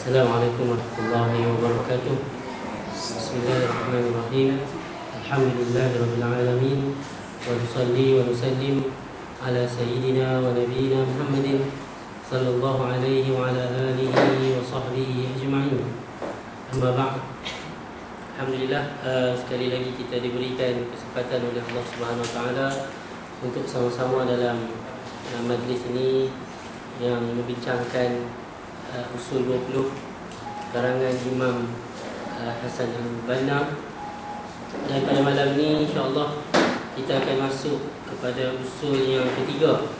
Assalamualaikum warahmatullahi wabarakatuh. Bismillahirrahmanirrahim. Alhamdulillahirabbil alamin. Wa nusalli wa nusallim ala sayyidina wa nabiyyina Muhammadin sallallahu alaihi wa ala alihi wa sahbihi ajma'in. Amma ba'd. Alhamdulillah, sekali lagi kita diberikan kesempatan oleh Allah Subhanahu wa taala untuk sama-sama dalam majlis ini yang membincangkan usul 20 karangan Imam Hasan Al-Banna. Dan pada malam ini insya-Allah kita akan masuk kepada usul yang ketiga.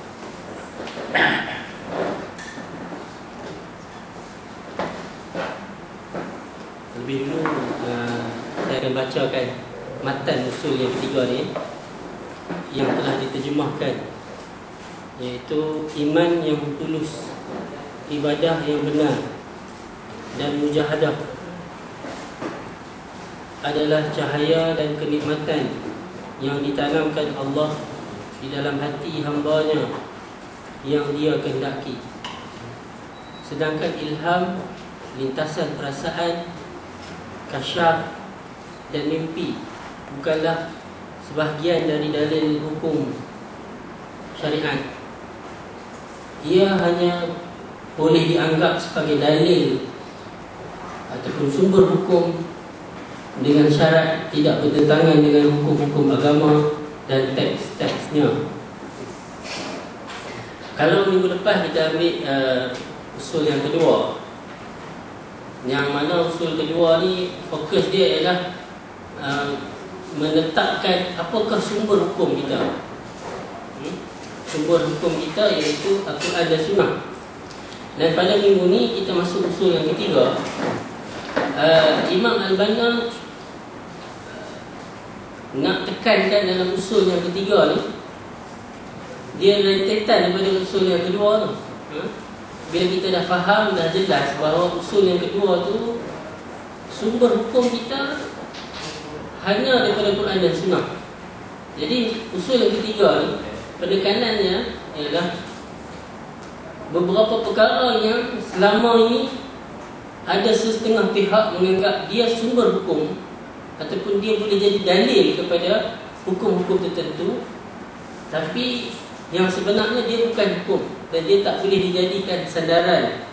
Lebih dulu saya akan bacakan matan usul yang ketiga ni yang telah diterjemahkan, iaitu iman yang tulus, ibadah yang benar, dan mujahadah adalah cahaya dan kenikmatan yang ditanamkan Allah di dalam hati hamba-Nya yang Dia kehendaki. Sedangkan ilham, lintasan perasaan, kasyaf dan mimpi bukanlah sebahagian dari dalil hukum syariat. Ia hanya boleh dianggap sebagai dalil ataupun sumber hukum dengan syarat tidak bertentangan dengan hukum-hukum agama dan teks-teksnya. Kalau minggu lepas kita ambil usul yang kedua, yang mana usul kedua ni fokus dia ialah menetapkan apakah sumber hukum kita. Sumber hukum kita iaitu Al-Quran dan Sunnah. Dan pada minggu ni kita masuk usul yang ketiga. Imam Al-Banna nak tekankan dalam usul yang ketiga ni, dia rentetan daripada usul yang kedua tu. Bila kita dah faham, dah jelas bahawa usul yang kedua tu sumber hukum kita hanya daripada Quran dan Sunnah. Jadi usul yang ketiga ni penekanannya ialah beberapa perkara yang selama ini ada setengah pihak menganggap dia sumber hukum ataupun dia boleh jadi dalil kepada hukum-hukum tertentu, tapi yang sebenarnya dia bukan hukum dan dia tak boleh dijadikan sandaran.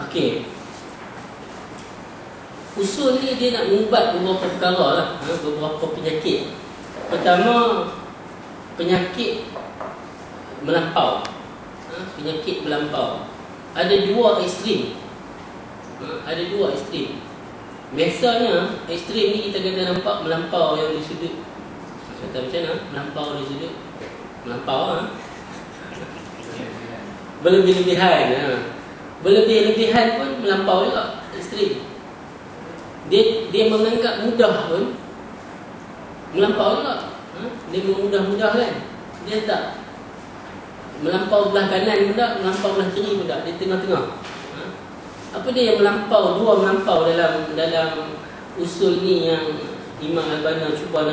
Okey. Usul ni dia nak mengubat beberapa perkara lah, beberapa penyakit. Pertama, penyakit melampau. Penyakit melampau. Ada dua ekstrim. Ada dua ekstrim. Biasanya ekstrim ni kita kata nampak melampau yang di sudut. Kata macam mana? Melampau di sudut. Melampau berlebih-lebihan. Berlebih-lebihan pun melampau juga, ekstrim. Dia menganggap mudah pun melampau juga. Dia mudah-mudah kan. Dia tak melampau belah kanan pun tak, melampau belah kiri pun tak, dia tengah-tengah. Apa dia yang melampau, dua melampau dalam usul ni yang Imam Al-Banna cuba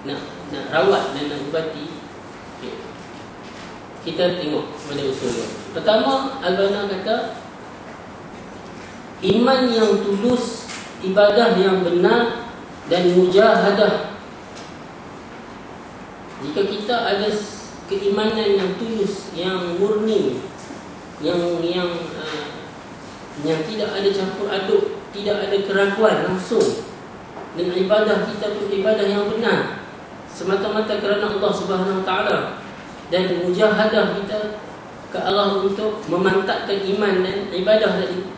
nak rawat dan nak ubati. Okay. Kita tengok pada usul ni. Pertama, Al-Banna kata iman yang tulus, ibadah yang benar, dan mujahadah. Jika kita ada keimanan yang tulus, yang murni, yang tidak ada campur aduk, tidak ada keraguan langsung, dan ibadah kita pun ibadah yang benar semata-mata kerana Allah Subhanahu Wa Taala, dan mujahadah kita ke arah untuk memantapkan iman dan ibadah tadi.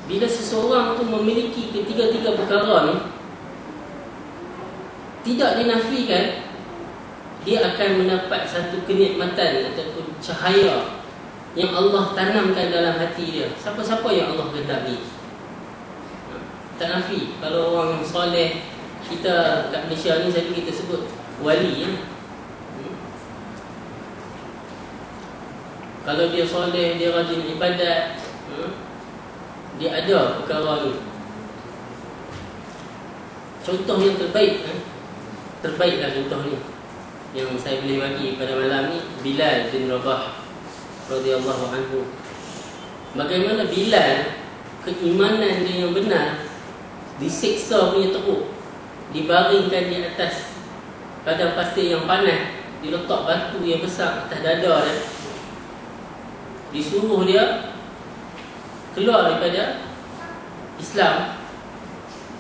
Bila seseorang tu memiliki ketiga-tiga perkara ni, tidak dinafikan, dia akan mendapat satu kenikmatan ataupun cahaya yang Allah tanamkan dalam hati dia. Siapa-siapa yang Allah kehendaki. Tak nafi. Kalau orang soleh, kita kat Malaysia ni kita sebut wali ya. Kalau dia soleh, dia rajin ibadat, dia ada perkara ni. Contoh yang terbaiklah contoh ni yang saya boleh bagi pada malam ni, Bilal bin Rabah radhiyallahu anhu. Bagaimana Bilal, keimanan dia yang benar, disiksa punya teruk, dibaringkan di atas padang pasir yang panas, diletak batu yang besar atas dada dia, disuruh dia keluar daripada Islam,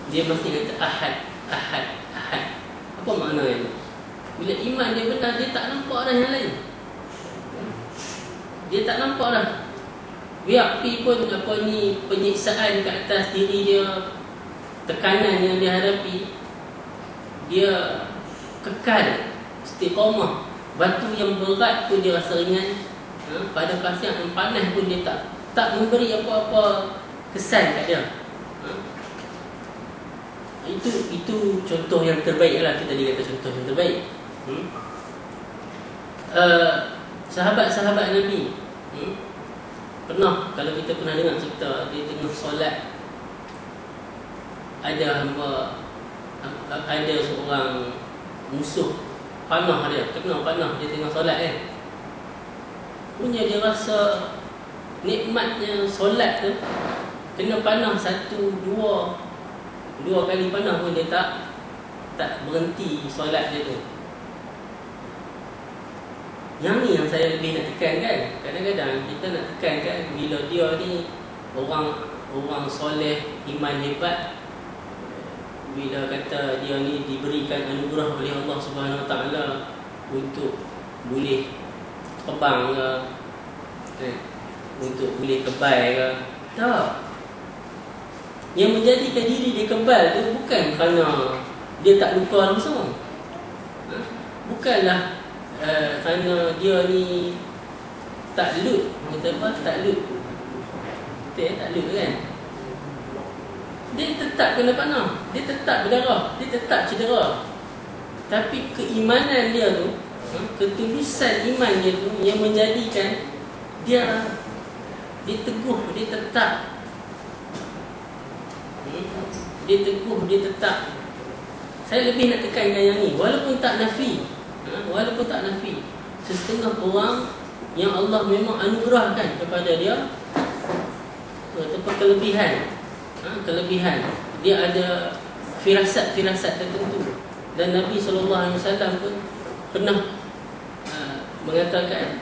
dia masih kata ahad, ahad, ahad. Apa maknanya? Bila iman dia benar, dia tak nampak dah yang lain. Dia tak nampak dah. Biar pi pun apa ni penyiksaan ke atas diri dia, tekanan yang dia hadapi, dia kekal istiqamah. Batu yang berat pun dia rasa ringan, pada pasir yang panas pun dia tak memberi apa-apa kesan kat dia. Itu contoh yang terbaik lah. Kita tadi kata contoh yang terbaik. Sahabat-sahabat Nabi, pernah, kalau kita pernah dengar cerita, dia tengah solat, ada seorang musuh panah dia, kena panah, dia tengah solat kan. Punya dia rasa nikmatnya solat tu, kena panah dua kali panah pun dia tak berhenti solat dia tu. Yang ni yang saya lebih nak tekankan. Kadang-kadang kita nak tekankan bila dia ni orang soleh, iman hebat, bila kata dia ni diberikan anugerah oleh Allah Subhanahu Wa Taala untuk boleh terbang ke, untuk boleh kebal ke. Tak. Yang menjadikan diri dia kebal tu bukan kerana dia tak luka langsung. Bukanlah kerana dia ni tak lut. Kata apa? Tak lut. Tak lut kan? Dia tetap kena panah, dia tetap berdarah, dia tetap cedera. Tapi keimanan dia tu, ketulusan iman dia tu yang menjadikan dia teguh, dia tetap. Dia teguh, dia tetap. Saya lebih nak tekankan yang ni. Walaupun tak nafi, setengah orang yang Allah memang anugerahkan kepada dia tempat kelebihan, dia ada firasat-firasat tertentu. Dan Nabi SAW pun pernah mengatakan,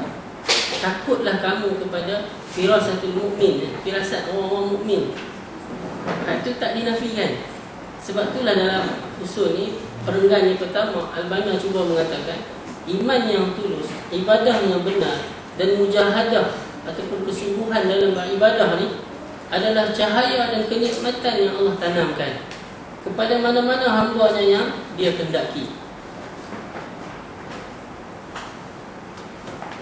takutlah kamu kepada firasatul mukmin, firasat orang-orang mukmin. Itu tak dinafikan. Sebab itulah dalam usul ni, perenggan yang pertama, Al-Banna cuba mengatakan iman yang tulus, ibadah yang benar, dan mujahadah ataupun kesungguhan dalam beribadah ni adalah cahaya dan kenikmatan yang Allah tanamkan kepada mana-mana hamba-Nya yang Dia kehendaki.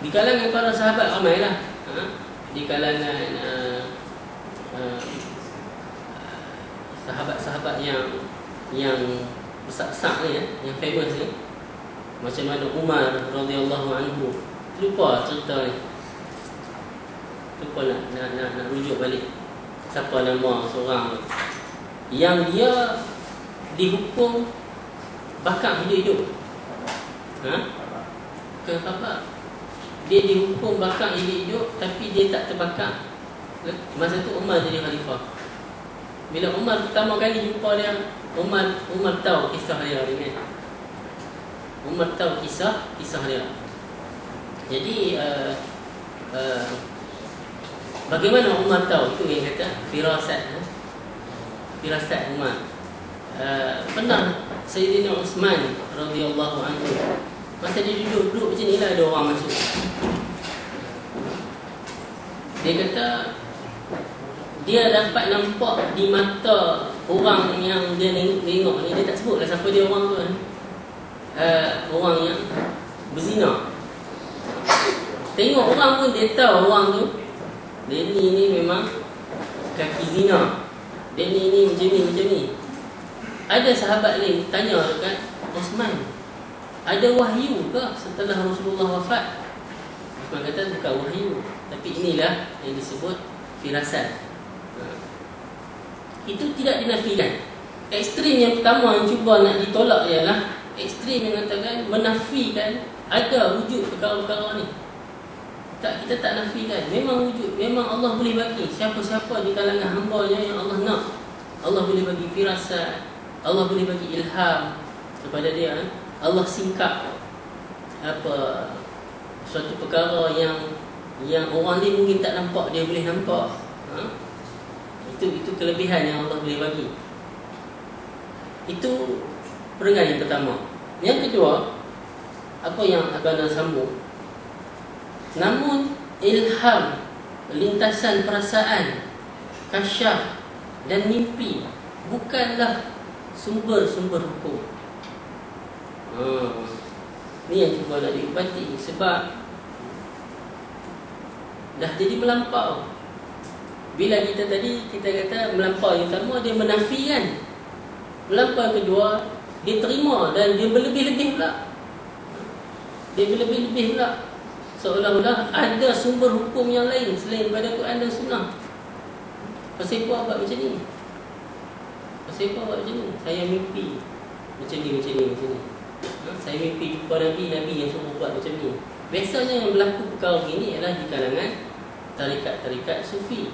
Di kalangan para sahabat ramailah, di kalangan sahabat-sahabat yang besar-besar ni, yang famous ni, macam mana Umar radhiyallahu anhu. Lupa cerita ni, lupa nak rujuk balik siapa nama seorang tu, yang dia dihukum bakar hidup-hidup. Kenapa? Dia dihukum bakar hidup-hidup, tapi dia tak terbakar. Masa tu Umar jadi khalifah. Bila Umar pertama kali jumpa dia, Umar tahu kisah dia kan. Umar tahu kisah dia. Jadi bagaimana Umar tahu? Itu yang kata firasat Umar. Pernah Sayyidina Uthman radhiyallahu anhu, masa dia duduk macam ni lah, ada orang masuk. Dia kata dia dapat nampak di mata orang yang dia tengok ni, dia tak sebutlah siapa dia orang tu kan, orang yang berzina. Tengok orang pun dia tahu orang tu, dia ni memang kaki zina, dia ni macam ni. Ada sahabat lain tanya dekat Osman, ada wahyu ke setelah Rasulullah wafat? Osman kata bukan wahyu, tapi inilah yang disebut firasat. Itu tidak dinafikan. Ekstrim yang pertama yang cuba nak ditolak ialah ekstrim yang mengatakan menafikan ada wujud perkara-perkara ni. Tak, kita tak nafikan. Memang wujud, memang Allah boleh bagi siapa-siapa di kalangan hamba-Nya yang Allah nak. Allah boleh bagi firasat, Allah boleh bagi ilham kepada dia. Allah singkap suatu perkara yang orang ni mungkin tak nampak, dia boleh nampak. Itu kelebihan yang Allah boleh bagi. Itu peringatan yang pertama. Yang kedua, apa yang Abang nak sambung, namun ilham, lintasan perasaan, kasyaf dan mimpi bukanlah sumber-sumber hukum. Ni yang cuba nak diubati. Sebab dah jadi melampau. Bila kita kata melampau yang pertama, dia menafikan. Melampau yang kedua, dia terima dan dia berlebih-lebih pula. Dia berlebih-lebih pula. Seolah-olah ada sumber hukum yang lain selain daripada Quran dan Sunnah. Pasal apa buat macam ni? Pasal apa buat macam ni? Saya mimpi macam ni. Saya mimpi jumpa Nabi yang suruh buat macam ni. Biasanya yang berlaku perkara begini adalah di kalangan tarikat-tarikat sufi,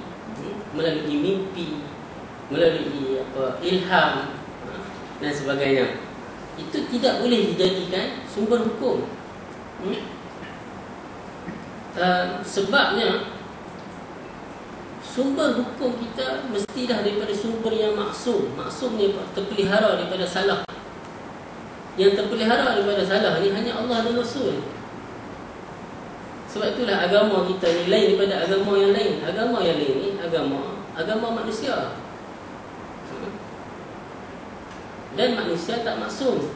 melalui mimpi, melalui ilham dan sebagainya. Itu tidak boleh dijadikan sumber hukum. Sebabnya sumber hukum kita mesti dah daripada sumber yang maksum. Maksum ni terpelihara daripada salah. Yang terpelihara daripada salah ni hanya Allah dan Rasul. Sebab itulah agama kita ni lain daripada agama yang lain. Agama yang lain ni agama manusia. Dan manusia tak maksum.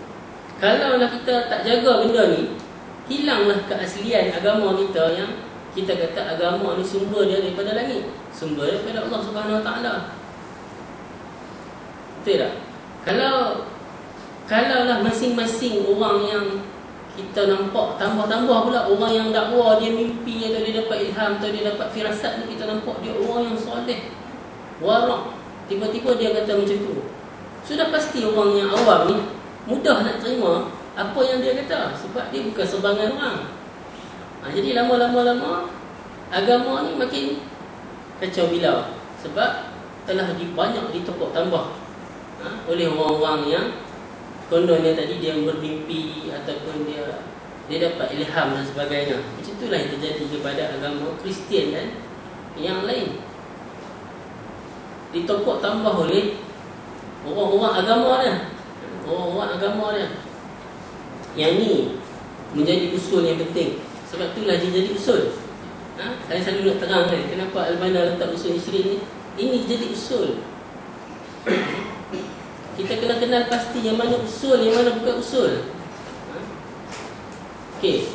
Kalaulah kita tak jaga benda ni, hilanglah keaslian agama kita yang kita kata agama ni sumber dia daripada langit, sumber daripada Allah Subhanahu Wa Taala. Betul tak? Kalaulah masing-masing orang yang kita nampak, tambah-tambah pula orang yang dakwa dia mimpi atau dia dapat ilham atau dia dapat firasat ni, kita nampak dia orang yang soleh, warak, tiba-tiba dia kata macam tu, sudah pasti orang yang awam ni mudah nak terima apa yang dia kata, sebab dia bukan sebangan orang. Jadi lama-lama agama ni makin kacau bilau, sebab telah banyak ditepuk tambah oleh orang-orang yang kononnya tadi dia bermimpi ataupun dia dapat ilham dan sebagainya. Macam itulah yang terjadi kepada agama Kristian dan yang lain. Ditepuk tambah oleh orang-orang agama dia. Orang-orang agama dia. Yang ni menjadi usul yang penting. Sebab itulah dia jadi usul. Saya selalu nak terang kan, kenapa Al-Banna letak usul Ishrin ni. Ini jadi usul. Kita kena kenal pasti yang mana usul, yang mana bukan usul. Okey.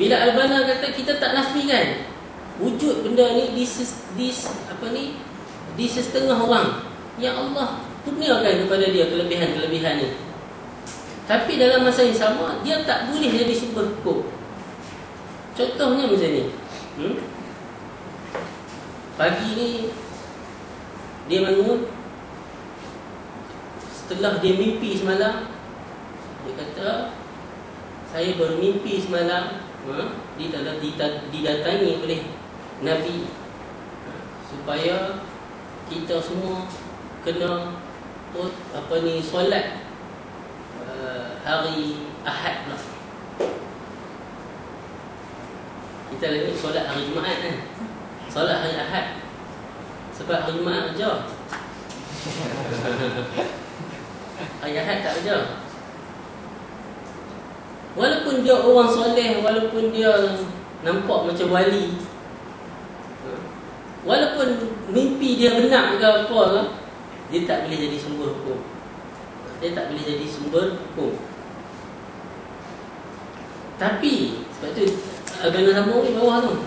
Bila Al-Banna kata kita tak nafikan wujud benda ni di setengah orang yang Allah kurniakan kepada dia kelebihan-kelebihan ni. Tapi dalam masa yang sama, dia tak boleh jadi sumber hukum. Contohnya macam ni. Pagi ni dia bangun, setelah dia mimpi semalam, dia kata, saya bermimpi semalam didatangi oleh Nabi, supaya kita semua kena solat hari Ahad pula. Kita lagi solat hari Jumaat kan, solat hari Ahad, sebab hari Jumaat kerja. Hari Ahad tak kerja. Walaupun dia orang soleh, walaupun dia nampak macam wali, walaupun mimpi dia benar ke apa ke, dia tak boleh jadi sumber hukum. Dia tak boleh jadi sumber hukum. Tapi sebab tu Al-Banna sambung di bawah tu,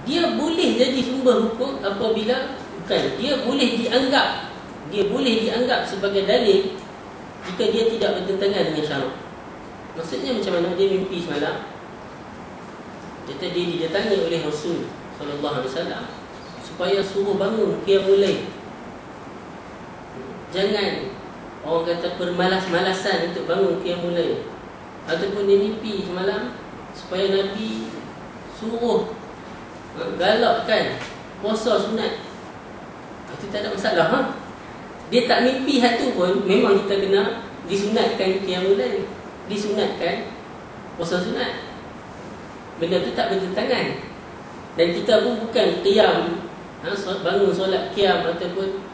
dia boleh jadi sumber hukum apabila dia boleh dianggap sebagai dalil jika dia tidak bertentangan dengan syarak. Maksudnya macam mana? Dia mimpi semalam, dia didatangi oleh Rasul sallallahu alaihi wasallam supaya suruh bangun qiyamul lail. Jangan orang kata bermalas-malasan untuk bangun qiyamul lail. Ataupun dia mimpi semalam supaya Nabi suruh galakkan puasa sunat, itu tak ada masalah. Dia tak mimpi hatu pun, memang kita kena disunatkan qiyamul lail, disunatkan puasa sunat. Benda tu tak bertentangan. Dan kita pun bukan qiyam, bangun solat qiyam ataupun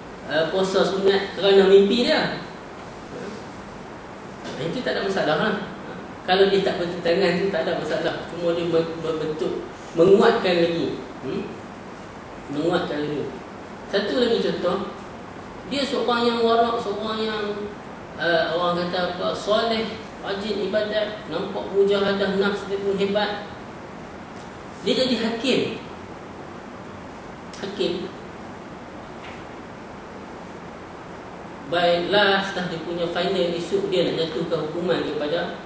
puasa sunat kerana mimpi dia. Itu tak ada masalah. Kalau dia tak bertentangan tu tak ada masalah. Cuma dia berbentuk menguatkan lagi. Menguatkan lagi. Satu lagi contoh, dia seorang yang warak, seorang yang orang kata apa, soleh, rajin ibadat, nampak mujahadah nafs dia pun hebat. Dia jadi hakim. By last dah dia punya final, esok dia nak jatuhkan hukuman kepada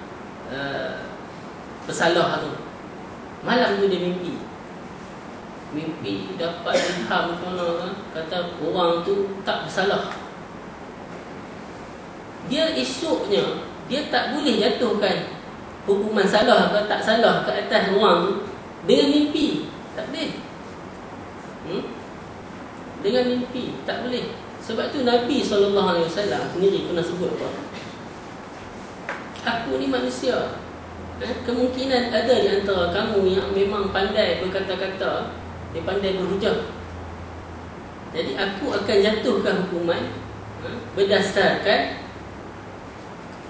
pesalah tu. Malam tu dia mimpi dapat ilham mana kata orang tu tak bersalah. Dia esoknya dia tak boleh jatuhkan hukuman salah ke tak salah ke atas orang tu dengan mimpi. Tak boleh. Dengan mimpi tak boleh. Sebab tu Nabi SAW sendiri pernah sebut apa? Aku ni manusia. Kemungkinan ada di antara kamu yang memang pandai berkata-kata, dia pandai berhujah. Jadi aku akan jatuhkan hukuman berdasarkan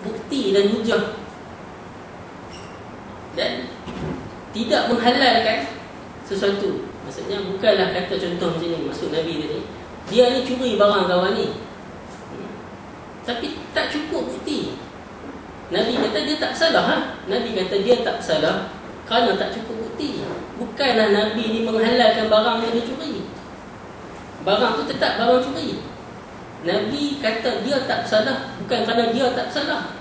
bukti dan hujah, dan tidak menghalalkan sesuatu. Maksudnya bukanlah kata contoh macam ni, maksud Nabi tadi, dia ni curi barang kawan ni, tapi tak cukup bukti. Nabi kata dia tak salah. Nabi kata dia tak salah kerana tak cukup bukti. Bukanlah Nabi ni menghalalkan barang yang dia curi. Barang tu tetap barang curi. Nabi kata dia tak salah bukan kerana dia tak salah.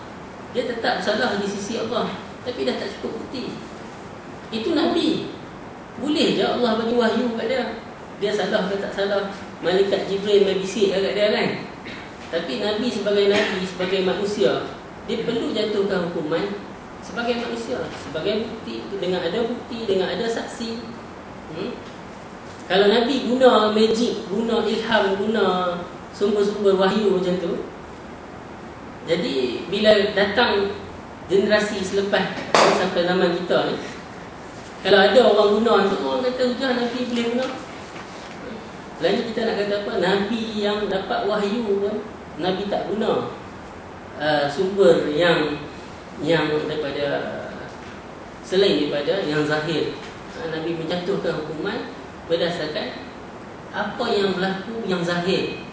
Dia tetap salah di sisi Allah, tapi dah tak cukup bukti. Itu Nabi. Boleh je Allah bagi wahyu kat dia, dia salah ke tak salah, malaikat Jibril main bisik kat dia kan. Tapi Nabi sebagai Nabi, sebagai manusia, dia perlu jatuhkan hukuman sebagai manusia, sebagai bukti, dengan ada bukti, dengan ada saksi. Kalau Nabi guna magic, guna ilham, guna sumber-sumber wahyu macam tu, jadi bila datang generasi selepas sampai zaman kita ni, kalau ada orang guna tu, orang kata hujah Nabi boleh guna. Lain kita nak kata apa? Nabi yang dapat wahyu pun Nabi tak guna sumber yang daripada selain daripada yang zahir. Nabi menjatuhkan hukuman berdasarkan apa yang berlaku yang zahir,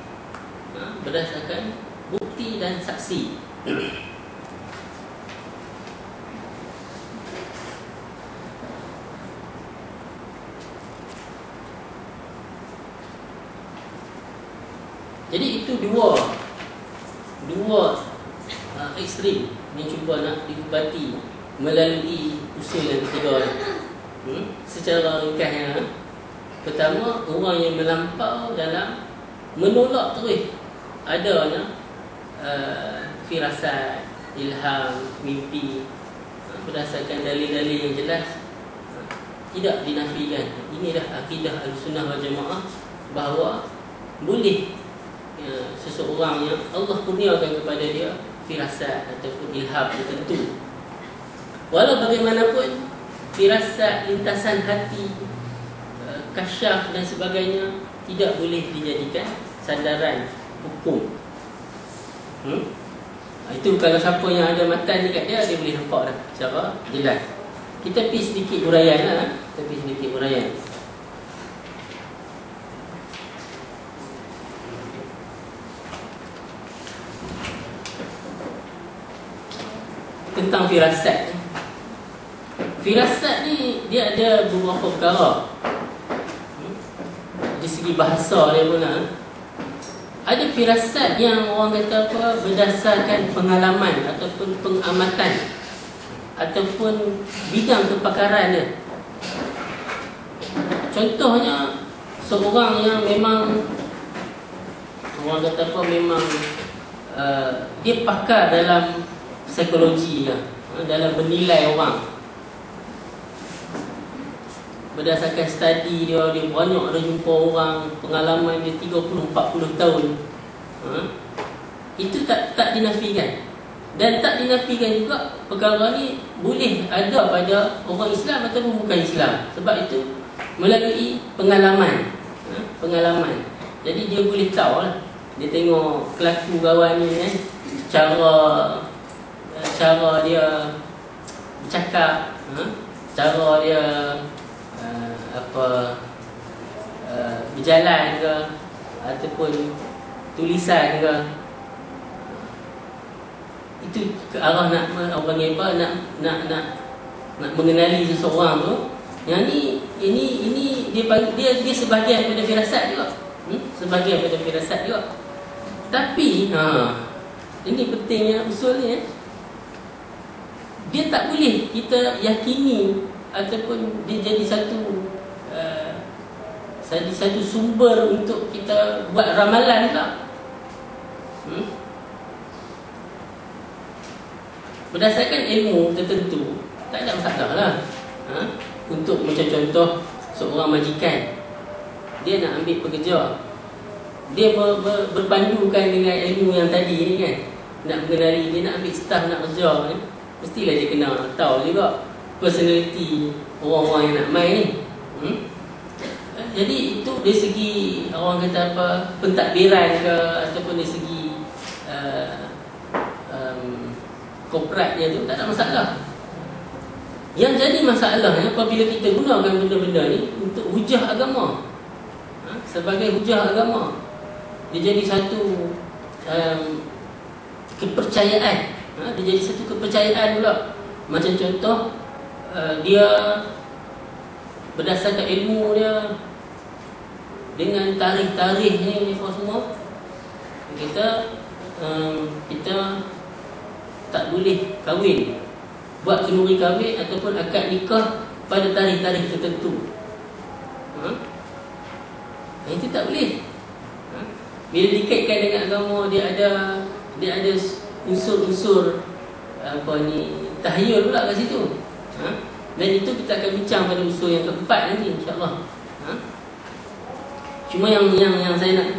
berdasarkan bukti dan saksi. Jadi itu dua ekstrim yang cuba nak diubati melalui usul yang ketiga ni. Secara ringkasnya, pertama, orang yang melampau dalam menolak terus adanya firasat, ilham, mimpi berdasarkan dalil-dalil yang jelas, tidak dinafikan. Inilah akidah Ahlussunnah wal Jamaah, bahawa boleh seseorang yang Allah kurniakan kepada dia firasat ataupun ilham tertentu, walau bagaimanapun firasat, lintasan hati, kasyaf dan sebagainya, tidak boleh dijadikan sandaran hukum. Itu kalau siapa yang ada matan dekat dia, dia boleh nampak dah secara jelas. Kita pergi sedikit uraian lah. Tentang firasat. Firasat ni dia ada beberapa perkara. Dari segi bahasa dia pun ada firasat yang orang kata apa, berdasarkan pengalaman ataupun pengamatan ataupun bidang kepakaran dia. Contohnya seorang yang memang orang kata apa, memang dia pakar dalam psikologi, dalam menilai orang. berdasarkan studi dia banyak ada jumpa orang, pengalaman dia 30-40 tahun. Itu tak dinafikan. Dan tak dinafikan juga perkara ni boleh ada pada orang Islam ataupun bukan Islam. Sebab itu melalui pengalaman. Pengalaman. Jadi dia boleh tahu lah. Dia tengok kelaku kawan ni kan, cara dia bercakap, cara dia berjalan ke, ataupun tulisan ke. Itu ke arah nak orang apa, nak mengenali seseorang tu. Yang ini dia sebahagian daripada firasat juga. Sebahagian daripada firasat juga. Tapi ini pentingnya usul ni. Dia tak boleh kita yakini ataupun dia jadi satu sumber untuk kita buat ramalan pula. Berdasarkan ilmu tertentu tak ada masalah lah. Untuk macam contoh seorang majikan, dia nak ambil pekerja, dia berpandukan dengan ilmu yang tadi ni kan, nak mengenali, dia nak ambil staff nak kerja ni, mestilah dia kena tahu juga personality orang-orang yang nak main ni. Jadi itu dari segi orang kata apa, pentadbiran ke, ataupun dari segi korporatnya tu tak ada masalah. Yang jadi masalahnya apabila kita gunakan benda-benda ni untuk hujah agama, sebagai hujah agama, dia jadi satu kepercayaan. Dia jadi satu kepercayaan pula. Macam contoh, dia berdasarkan ilmu dia, dengan tarikh-tarikh ni apa semua, kita tak boleh kahwin, buat kenduri kahwin ataupun akad nikah pada tarikh-tarikh tertentu. Itu tak boleh. Bila dikaitkan dengan agama, dia ada unsur-unsur tahyul pula kat situ. Dan itu kita akan bincang pada unsur yang keempat nanti, insya-Allah. Cuma yang saya nak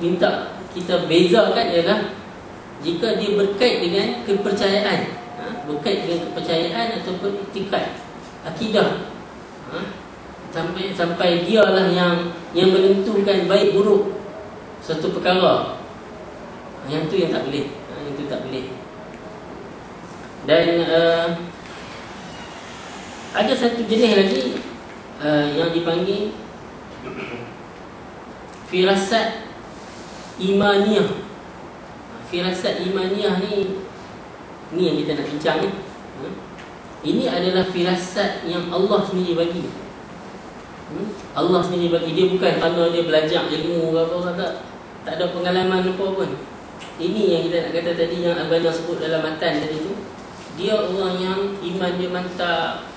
minta kita bezakan ialah jika dia berkait dengan kepercayaan, berkait dengan kepercayaan ataupun iktikad, akidah, sampai dialah yang menentukan baik buruk satu perkara, yang tu yang tak boleh. Yang tu tak boleh. Dan ada satu jenis lagi yang dipanggil firasat imaniyah. Firasat imaniyah ni yang kita nak bincang ni. Ini adalah firasat yang Allah sendiri bagi. Allah sendiri bagi. Dia bukan kerana dia belajar ilmu ke apa, tak ada pengalaman apa pun. Ini yang kita nak kata tadi, yang Al-Bani sebut dalam matan tadi tu. Dia orang yang iman dia mantap,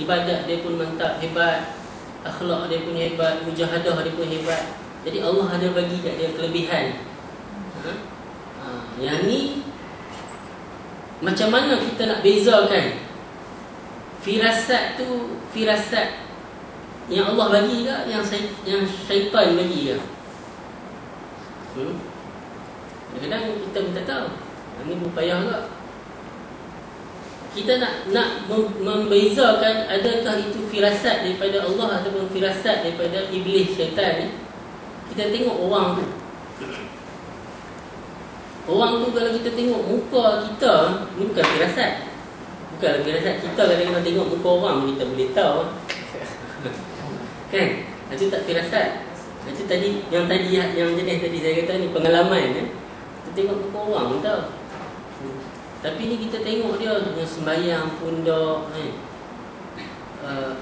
ibadat dia pun mantap, hebat, akhlak dia pun hebat, mujahadah dia pun hebat. Jadi Allah ada bagi kat dia kelebihan. Yang ni macam mana kita nak bezakan firasat tu, firasat yang Allah bagi ke, yang syaitan bagi ke? Kadang-kadang kita minta tahu, ini berpayah ke? Kita nak membezakan adakah itu firasat daripada Allah ataupun firasat daripada iblis, syaitan ni. Kita tengok orang tu. Orang tu kalau kita tengok muka kita, ni bukan firasat. Bukan firasat. Kita kadang-kadang tengok muka orang kita boleh tahu. Kan? Itu tak firasat. Itu tadi yang jenis tadi saya kata ni pengalaman kan. Kita tengok muka orang pun tahu. Tapi ni kita tengok dia yang sembahyang pun dah kan.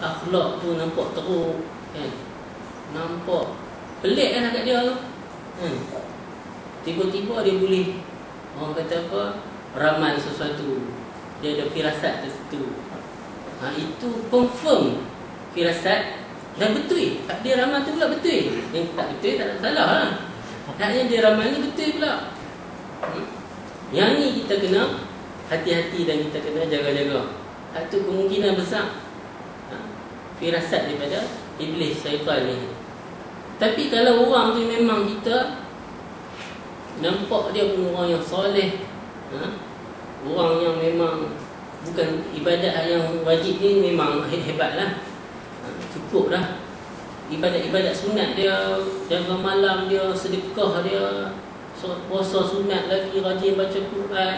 Akhlak tu nampak teruk kan. Nampak pelik kan kat dia tu. Tiba-tiba dia boleh, orang kata apa, ramal sesuatu. Dia ada firasat tertentu. Itu confirm firasat dan betul. Tak dia ramal tu pula betul. Yang tak betul tak ada salah lah. Taknya dia ramal ni betul pula. Yang ni kita kena hati-hati dan kita kena jaga-jaga. Itu kemungkinan besar firasat daripada iblis, syaitan ni. Tapi kalau orang tu memang kita nampak dia pun orang yang soleh, orang yang memang bukan ibadat yang wajib ni memang hebat lah, cukup dah. Ibadat-ibadat sunat dia, jaga malam dia, sedekah dia, puasa sunat lagi, rajin baca Quran.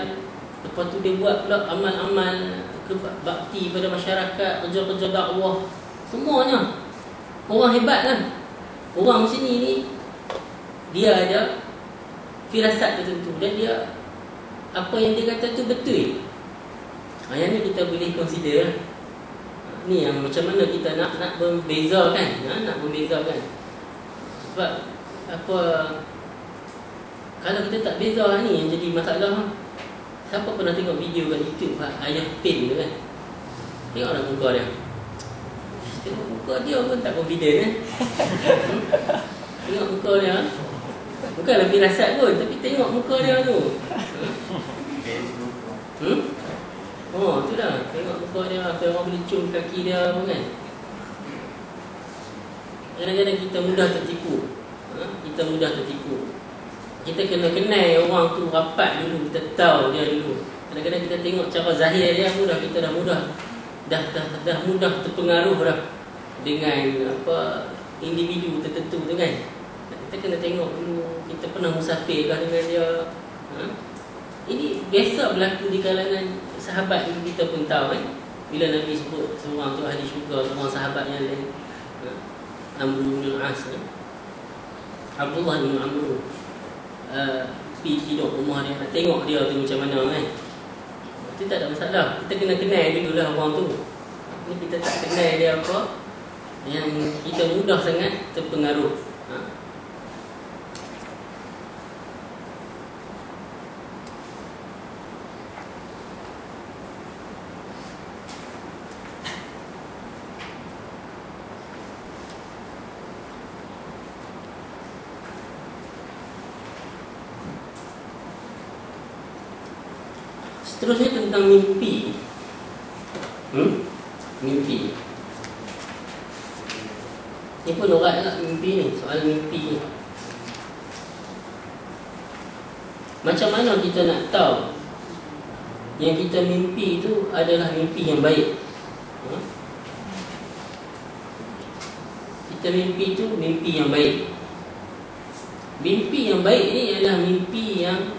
Lepas tu dia buat pula amal-amal bakti pada masyarakat, kerja-kerja dakwah, semuanya orang hebat lah. Orang sini ni dia ada firasat tertentu dan dia apa yang dia kata tu betul. Yang ni kita boleh consider lah. Ni yang macam mana kita nak membezakan, nak membezakan. Sebab apa, kalau kita tak beza ni yang jadi masalah. Siapa pernah tengok video kat YouTube ayah pin tu kan? Tengoklah muka dia. Tengok muka dia pun tak confident kan? Tengok muka dia. Bukanlah firasat pun, tapi tengok muka dia tu. Oh, tu dah. Tengok muka dia, apa orang boleh cium kaki dia pun kan. Kadang-kadang kita mudah tertipu. Kita mudah tertipu. Kita kena kenal orang tu rapat dulu, kita tahu dia dulu. Kadang-kadang kita tengok cara zahir dia mudah, kita dah mudah terpengaruh dah dengan apa individu tertentu tu kan. Kita kena tengok dulu kita pernah musafir kah dengan dia. Ini biasa berlaku di kalangan sahabat dulu, kita pun tahu kan. Bila Nabi sebut seorang tu ahli syurga, seorang sahabat yang lain, Amr bin Al-As, Abdullah bin Amr, pergi duduk rumah dia, nak tengok dia tu macam mana kan. Itu tak ada masalah. Kita kena kenal dulu lah orang tu. Ni kita tak kenal dia apa, yang kita mudah sangat terpengaruh. Seterusnya tentang mimpi. Mimpi. Ini pun orang nak mimpi ni, soal mimpi ni. Macam mana kita nak tahu yang kita mimpi itu adalah mimpi yang baik? Kita mimpi itu mimpi yang baik. Mimpi yang baik ni adalah mimpi yang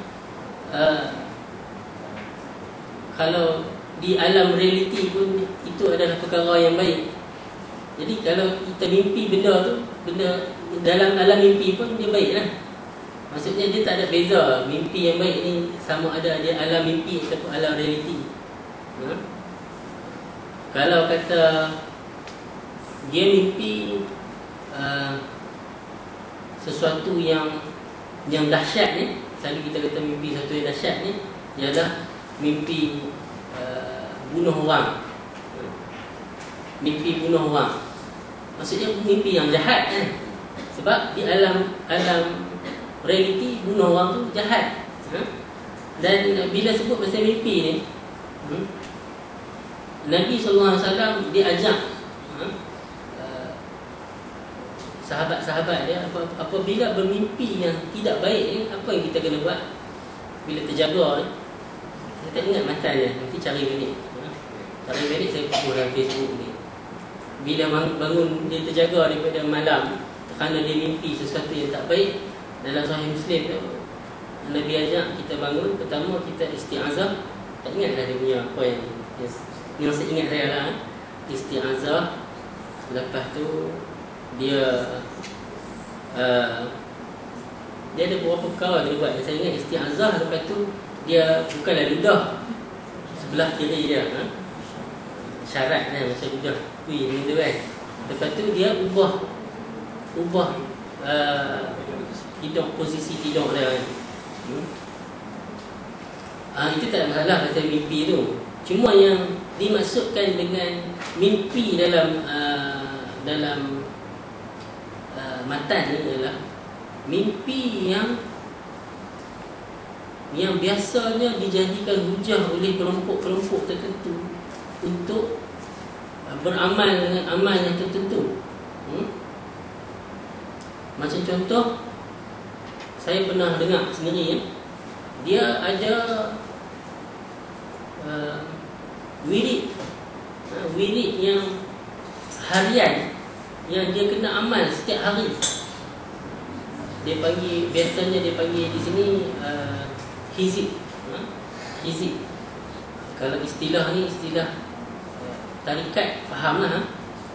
kalau di alam realiti pun itu adalah perkara yang baik. Jadi kalau kita mimpi benda tu, benda dalam alam mimpi pun dia baik lah. Maksudnya dia tak ada beza. Mimpi yang baik ni sama ada dia alam mimpi ataupun alam realiti. Kalau kata dia mimpi sesuatu yang dahsyat ni, selalu kita kata mimpi sesuatu yang dahsyat ni ialah mimpi bunuh orang. Mimpi bunuh orang, maksudnya mimpi yang jahat kan. Sebab di alam realiti bunuh orang tu jahat. Dan bila sebut pasal mimpi ni, Nabi SAW dia ajak sahabat-sahabat dia, apabila bermimpi yang tidak baik ni, apa yang kita kena buat bila terjaga ni. Saya tak ingat mata dia, nanti cari balik. Cari balik saya post dalam Facebook ni. Bila bangun dia terjaga daripada malam kerana dia mimpi sesuatu yang tak baik, dalam Sahih Muslim tu Nabi ajak kita bangun, pertama kita isti'azah. Tak ingat dah dia punya apa yang saya ingat saya lah, isti'azah. Lepas tu dia ada beberapa perkara dia buat. Saya ingat isti'azah, lepas tu dia bukanlah ludah sebelah kiri dia, syarat kan macam ludah kuih ni tu kan. Lepas tu dia ubah tidur, posisi tidur dia kan. Itu tak ada masalah pasal mimpi tu. Cuma yang dimaksudkan dengan mimpi dalam matan ni adalah mimpi yang biasanya dijadikan hujah oleh kelompok-kelompok tertentu untuk beramal dengan amal yang tertentu. Macam contoh, saya pernah dengar sendiri ya, dia ada wirid yang harian yang dia kena amal setiap hari. Dia panggil, biasanya dia panggil di sini hizib. Hizib. Kalau istilah ni istilah tarikat, fahamlah.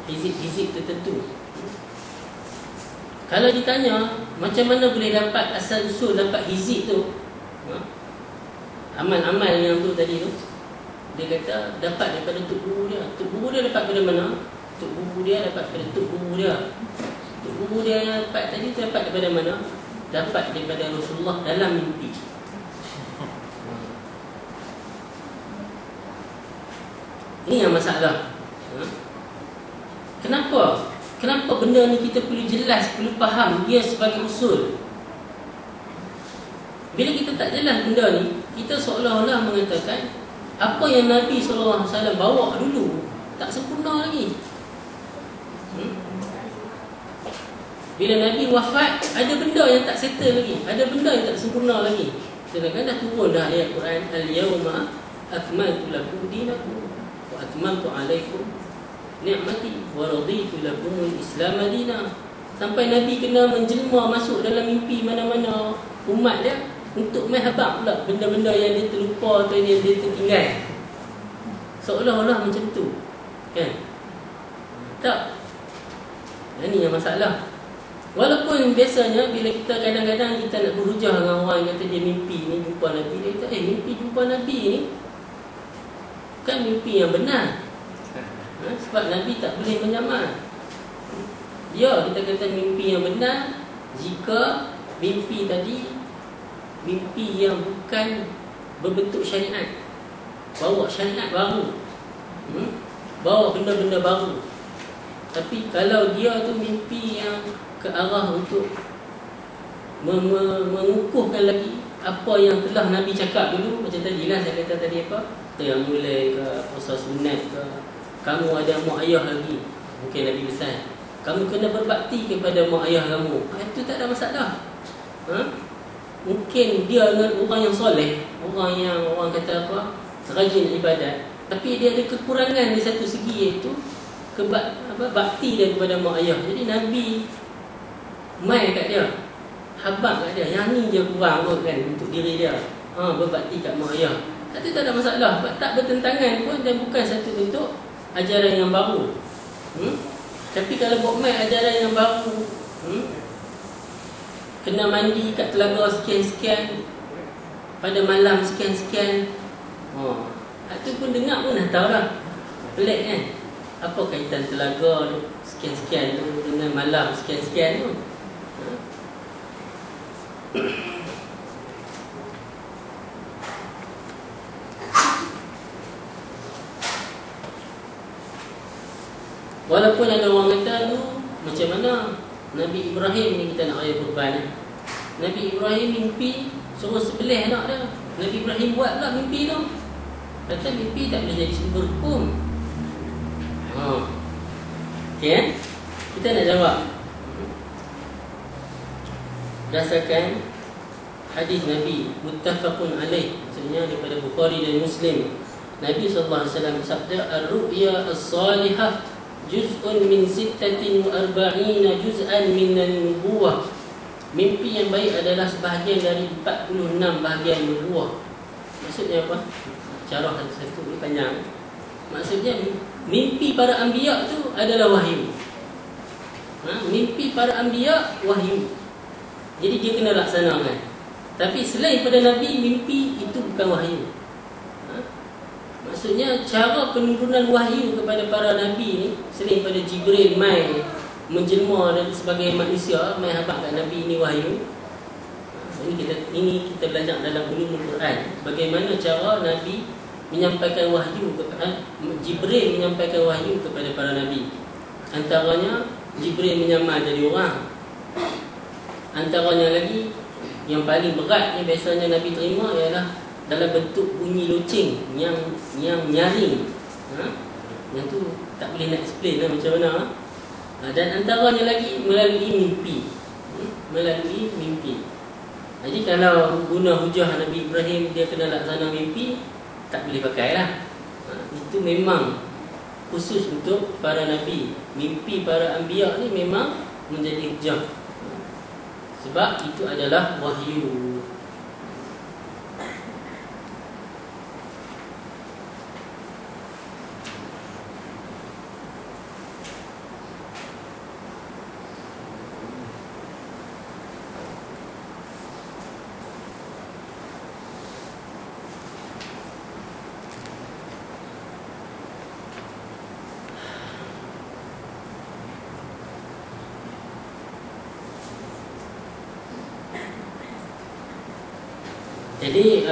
Hizib tertentu. Kalau ditanya macam mana boleh dapat asal usul dapat hizib tu, amal-amal yang tu tadi tu, dia kata dapat daripada tok guru dia. Tok guru dia dapat dari mana? Tok guru dia dapat daripada tok guru dia. Tok guru dia yang dapat tadi tu dapat daripada mana? Dapat daripada Rasulullah dalam mimpi. Ini yang masalah. Kenapa? Kenapa benda ni kita perlu jelas, perlu faham dia sebagai usul? Bila kita tak jelas benda ni, kita seolah-olah mengatakan apa yang Nabi SAW bawa dulu tak sempurna lagi. Bila Nabi wafat, ada benda yang tak settle lagi, ada benda yang tak sempurna lagi. Sedangkan dah turun dah ayat Quran, Al-yawma akmaltu lakum dinakum wa atmamtu alaikum ni'mati wa raditu lakumul Islam madina. Sampai Nabi kena menjelma masuk dalam mimpi mana-mana umat dia untuk main habaq pula benda-benda yang dia terlupa atau yang dia tertinggal. Seolah-olah macam tu, kan? Tak. Ini yang masalah. Walaupun biasanya bila kita kadang-kadang kita nak berhujah dengan orang yang kata dia mimpi ni jumpa Nabi, dia kata mimpi jumpa Nabi ni bukan mimpi yang benar. Sebab Nabi tak boleh menyamar. Ya, kita kata mimpi yang benar jika mimpi tadi mimpi yang bukan berbentuk syariat, bawa syariat baru, bawa benda-benda baru. Tapi kalau dia tu mimpi yang ke arah untuk mengukuhkan lagi apa yang telah Nabi cakap dulu, macam tadilah saya kata tadi apa, yang mulai ke puasa sunat ke, kamu ada mak ayah lagi, mungkin Nabi besar, kamu kena berbakti kepada mak ayah kamu, itu tak ada masalah. Mungkin dia dengan orang yang soleh, orang kata apa, rajin ibadat, tapi dia ada kekurangan di satu segi, iaitu bakti dia kepada mak ayah. Jadi Nabi mai kat dia, habaq kat dia, yang ni je kurang kot kan untuk diri dia, berbakti kat mak ayah. Itu tak ada masalah, tak bertentangan pun dan bukan satu bentuk ajaran yang baru. Tapi kalau buat mai ajaran yang baru, kena mandi kat telaga sekian-sekian pada malam sekian-sekian, itu pun dengar pun dah tahu dah, pelik kan. Apa kaitan telaga sekian-sekian tu dengan malam sekian-sekian tu? Walaupun ada orang kata tu macam mana Nabi Ibrahim ni, kita nak raya kurban, Nabi Ibrahim mimpi suruh sebelih anak dia. Nabi Ibrahim buat pula mimpi tu, kata mimpi tak boleh jadi sumber hukum. Okay, kan? Kita nak jawab berdasarkan hadis Nabi muttafaqun alaih, maksudnya daripada Bukhari dan Muslim. Nabi SAW sabda, ar-ru'ya as-salihah juz'un min 46 juz'an min an-nubuwah. Mimpi yang baik adalah sebahagian dari 46 bahagian nubuwah. Maksudnya apa? Cara satu ni panjang. Maksudnya mimpi para anbiya tu adalah wahyu. Mimpi para anbiya wahyu. Jadi dia kena laksanakan. Tapi selain pada Nabi, mimpi itu bukan wahyu. Maksudnya cara penurunan wahyu kepada para Nabi ni, selain pada Jibril mai menjelma dan sebagai manusia, mai habaq kat Nabi ini wahyu. Ini kita belajar dalam ulumul Quran, bagaimana cara Nabi menyampaikan wahyu kepada Jibril, menyampaikan wahyu kepada para Nabi. Antaranya Jibril menyamar jadi orang. Antaranya lagi yang paling berat ni biasanya Nabi terima ialah dalam bentuk bunyi loceng yang nyaring. Yang tu tak boleh nak explain lah macam mana. Dan antaranya lagi melalui mimpi. Melalui mimpi. Jadi kalau guna hujah Nabi Ibrahim dia kena laksana mimpi, tak boleh pakai lah. Itu memang khusus untuk para Nabi. Mimpi para Anbiya ni memang menjadi hujah. Sebab itu adalah wahyu. Jadi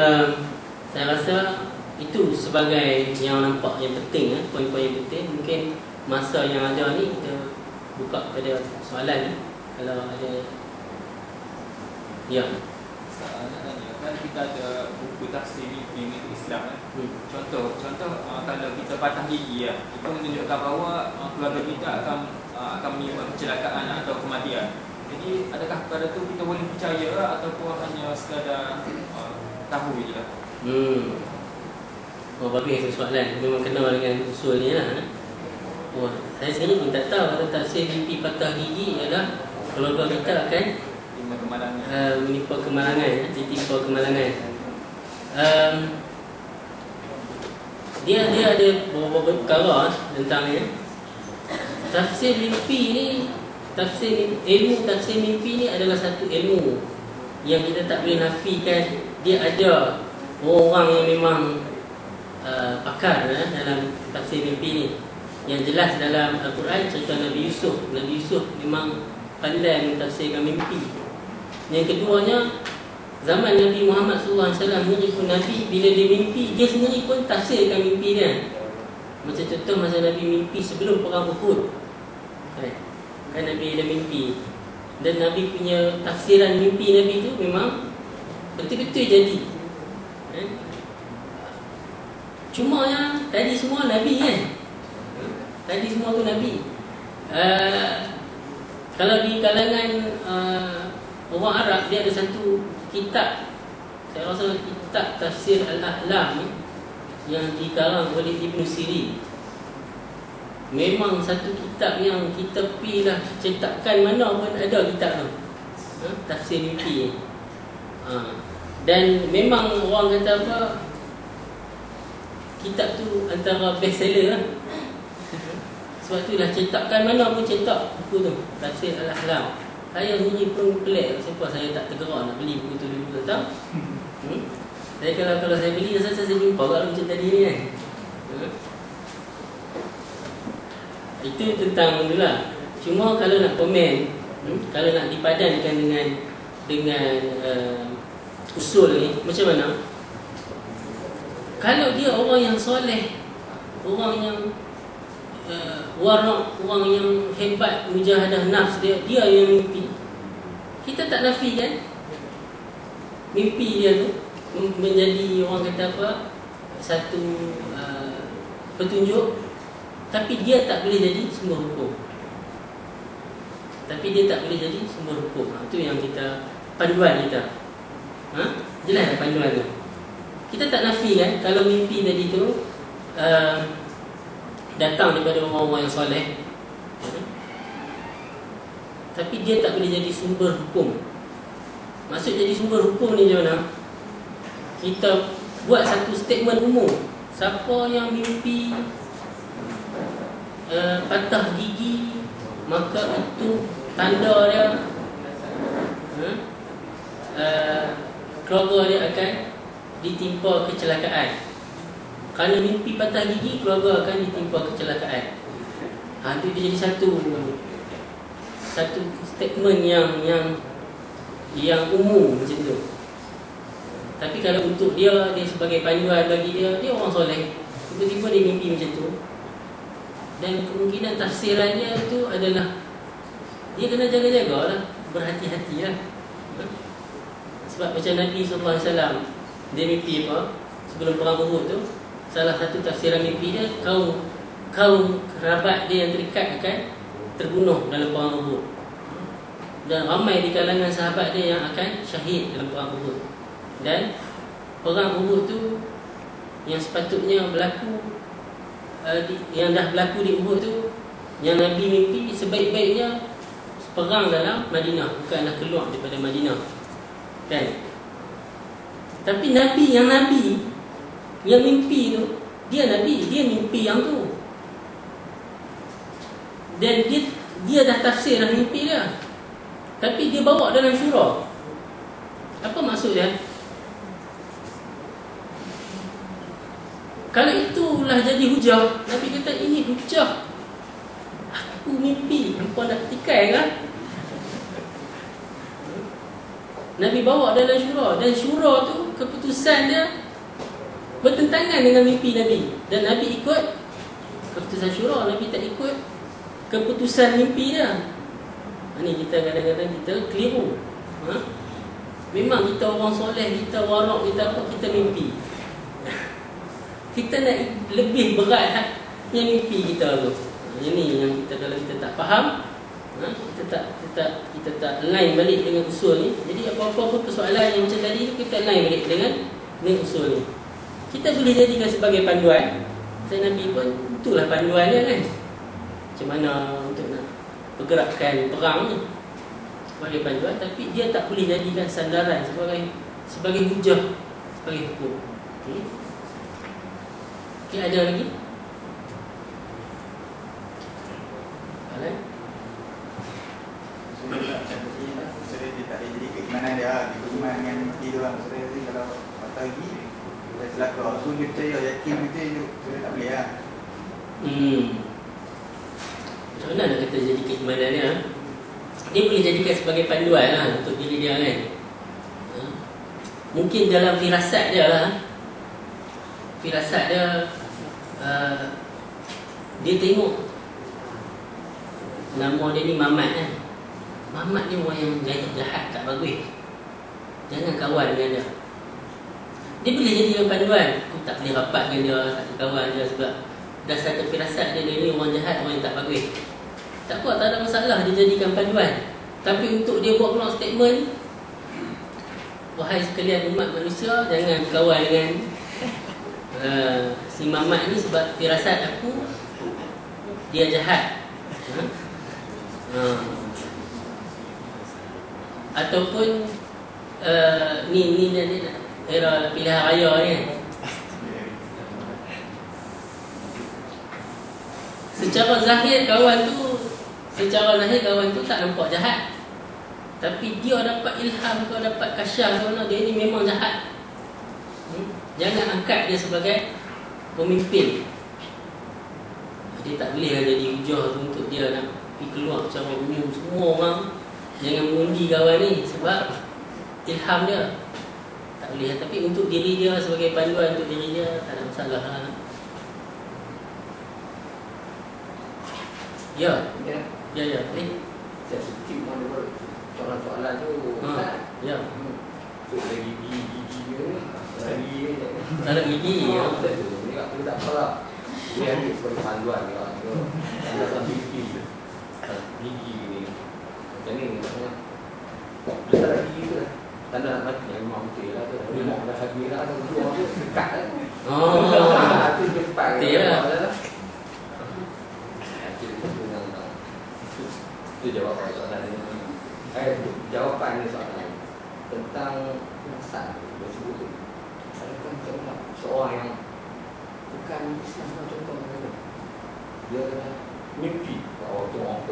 saya rasa itu sebagai yang nampak yang penting, poin-poin yang penting. Mungkin masa yang ada ni kita buka kepada soalan kalau ada. Ya. Nak tanya, kan kita ada buku tafsir mimpi Islam kan. Contoh kalau kita patah gigi itu menunjukkan bahawa keluarga kita akan menimpa kecelakaan atau kematian. Jadi adakah pada tu kita boleh percaya ataupun hanya sekadar tahu je lah? Oh, bagus soalan. Memang kenal dengan usul ni lah. Oh, saya sendiri pun tak tahu kalau tafsir mimpi patah gigi adalah keluarga kita akan menimpa kemalangan, ditimpa kemalangan. Dia ada beberapa perkara tentangnya. Tafsir mimpi ni, ilmu tafsir mimpi ni adalah satu ilmu yang kita tak boleh nafikan. Dia ada orang yang memang pakar dalam tafsir mimpi ni. Yang jelas dalam Al-Quran cerita Nabi Yusuf. Nabi Yusuf memang pandai mentafsirkan mimpi. Yang keduanya, zaman Nabi Muhammad SAW sendiri pun Nabi bila dia mimpi, dia sendiri pun tafsirkan mimpi dia. Macam contoh masa Nabi mimpi sebelum perang Uhud, kan Nabi ada mimpi. Dan Nabi punya tafsiran mimpi Nabi tu memang betul-betul jadi. Cuma yang tadi semua Nabi kan. Tadi semua tu Nabi. Kalau di kalangan orang Arab, dia ada satu kitab, saya rasa kitab Tafsir Al-Ahlam yang dikarang oleh Ibn Sirin. Memang satu kitab yang kita pilih cetakan mana pun ada kitab tu, tafsir mimpi. Dan memang orang kata apa, kitab tu antara best seller lah. Sebab tu lah cetakan mana pun cetak buku tu, Tafsir Al-Ahlam. Saya sendiri pun pelik sebab saya tak tergerak nak beli buku tu dulu, tak? Saya kalau saya beli, saya jumpa kalau macam tadi ni kan. Itu tentang itulah. Cuma kalau nak komen, kalau nak dipadankan dengan usul ni macam mana? Kalau dia orang yang soleh, orang yang warak, orang yang hebat mujahadah nafs dia yang mimpi, kita tak nafikan mimpi dia tu menjadi orang kata apa, satu petunjuk. Tapi dia tak boleh jadi sumber hukum. Itu yang kita, panduan kita. Jelas tak panduan tu? Kita tak nafikan kalau mimpi tadi tu datang daripada orang-orang yang soleh, tapi dia tak boleh jadi sumber hukum. Maksud jadi sumber hukum ni macam mana? Kita buat satu statement umum. Siapa yang mimpi patah gigi, maka itu tanda dia keluarga dia akan ditimpa kecelakaan. Kerana mimpi patah gigi, keluarga akan ditimpa kecelakaan. Itu dia jadi satu statement yang umum macam tu. Tapi kalau untuk dia sebagai panduan bagi dia orang soleh, tiba-tiba dia mimpi macam tu, dan kemungkinan tafsirannya itu adalah dia kena jaga-jaga lah, berhati-hati lah. Sebab macam Nabi SAW, dia mimpi apa sebelum perang Uhud tu, salah satu tafsiran mimpi dia, kaum kaum kerabat dia yang terdekat akan terbunuh dalam perang Uhud. Dan ramai di kalangan sahabat dia yang akan syahid dalam perang Uhud. Dan perang Uhud tu yang sepatutnya berlaku, yang dah berlaku di Uhud tu, yang Nabi mimpi sebaik-baiknya perang dalam Madinah, bukanlah keluar daripada Madinah, kan? Tapi Nabi yang mimpi tu, dia mimpi yang tu. Dan dia dah tafsir dah mimpi dia, tapi dia bawa dalam syura. Apa maksud dia? Kalau itulah jadi hujah, Nabi kata ini hujah, aku mimpi, hampa nak tikai kan? Nabi bawa dalam syura, dan syura tu keputusan dia bertentangan dengan mimpi Nabi, dan Nabi ikut keputusan syura, Nabi tak ikut keputusan mimpi dia. Ini kita kadang-kadang kita keliru. Memang kita orang soleh, kita warak, kita apa, kita mimpi. Kita nak lebih berat yang mimpi kita tu. Ini yang kita, kalau kita tak faham, kita tak align balik dengan usul ni. Jadi apa-apa persoalan yang macam tadi tu, kita align balik dengan usul ni. Kita boleh jadikan sebagai panduan. Saya Nabi pun itulah panduan dia kan, macam mana untuk nak pergerakan perang ni sebagai panduan. Tapi dia tak boleh jadikan sandaran sebagai hujah, sebagai hukum. Okay, ada lagi? Ada? Maksudnya dia tak boleh jadi keimanan dia, keimanan yang mesti dia orang. Maksudnya kalau patah lagi dia selaka, so dia percaya, yakin betul, dia tak boleh lah. Macam mana nak kata jadi keimanan dia? Dia boleh jadikan sebagai panduan lah untuk diri dia kan. Mungkin dalam firasat dia lah, firasat dia, dia tengok nama dia ni Mamat kan. Mamat ni orang yang jahat, tak bagus, jangan kawan dengan dia. Dia boleh jadikan panduan, aku tak boleh rapat dengan dia, tak boleh kawan dia, sebab dah satu firasat dia ni orang jahat, orang yang tak bagus. Tak apa, tak ada masalah dia jadikan panduan. Tapi untuk dia buat keluar statement, wahai sekalian umat manusia, jangan kawan dengan si Mamat ni, sebab firasat aku dia jahat. Ataupun ni era pilihan raya ni kan. Secara zahir kawan tu tak nampak jahat, tapi dia dapat ilham ke, dapat kasyaf ke, dia ni memang jahat. Jangan angkat dia sebagai pemimpin. Dia tak boleh jadi hujah tu untuk dia nak pergi keluar secara umum semua orang jangan mengundi kawan ni, sebab ilham dia. Tak boleh. Tapi untuk diri dia, sebagai panduan untuk diri dia, tak ada masalah. Ya. Saya skip mana soalan-soalan tu. Ya. So ada gigi dia ni. Tak ada gigi. Ni aku tak salah. Dia ambil sebagai panduan dia. Ada satu gigi ni. Macam ni maksudnya. Dia tak ada gigi tu lah. Tanda nak mati yang memang betul lah tu. Dia mau dah habis lah. Keluar tu dekat lah. Itu dia cepat. Betul lah. Itu jawapan soalan ni. Jawapan ni soalan tentang perasaan dia sebut tu. Adakah macam mana seorang yang bukan Islam contoh dia mimpi orang tu orang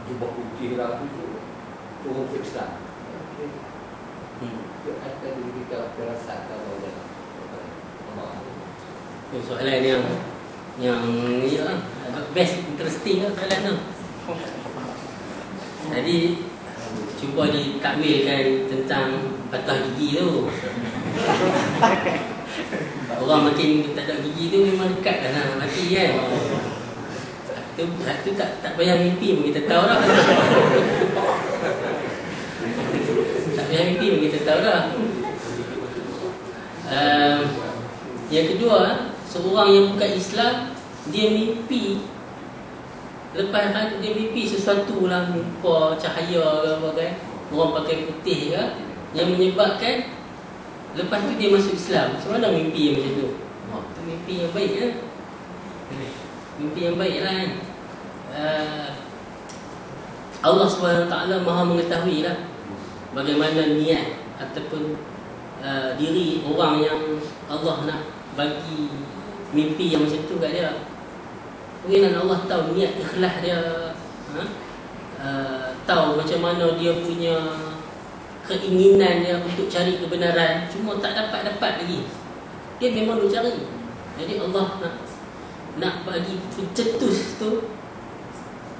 jubah putih lah tu orang Islam. Dia akan diberikan perasaan kalau dia soalan yang ni lah, best, interesting lah soalan tu. Tadi cuba ditakwilkan tentang patah gigi tu. Orang makin tak ada gigi tu memang dekat dah nak mati kan. Tu tak payah mimpi pun kita tahu dah. Tak payah mimpi pun kita tahu dah. Yang kedua, seorang yang bukan Islam dia mimpi, lepas dia mimpi sesuatu lah, mimpi cahaya ke apa kan, orang pakai putih ke, yang menyebabkan lepas tu dia masuk Islam. Macam mana mimpi yang macam tu? Itu mimpi yang baik kan? Mimpi yang baik lah kan? Allah SWT maha mengetahui lah bagaimana niat ataupun diri orang yang Allah nak bagi mimpi yang macam tu kat dia. Mungkin Allah tahu niat ikhlas dia, tahu macam mana dia punya keinginan dia untuk cari kebenaran, cuma tak dapat lagi. Dia memang duk cari. Jadi Allah nak bagi pencetus tu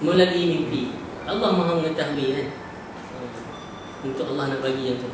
melalui mimpi. Allah maha mengetahui kan, untuk Allah nak bagi yang tu.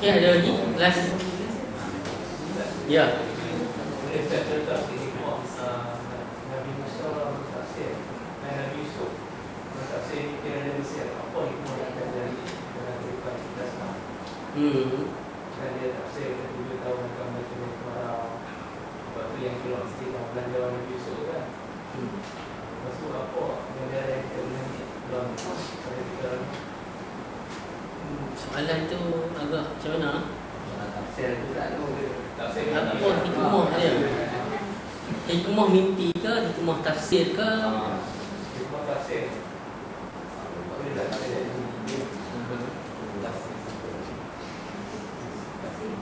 Okay, ada lagi? Last. Ya. Nabi Musa tafsir, Nabi Yusuf tafsir ni kira ada Mesir. Apa hikmah yang akan dari dalam kehidupan kita sekarang? Dan dia tafsir kita 7 tahun akan baca kemarau. Sebab tu yang keluar mesti belanja Nabi Yusuf kan. Lepas tu apa yang dia ada yang kita boleh dalam pada kita. Soalan tu agak macam mana? Tafsir juga tu. Apa hikmah dia? Hikmah mimpi ke? Hikmah tafsir ke? Hikmah tafsir. Boleh tak tafsir?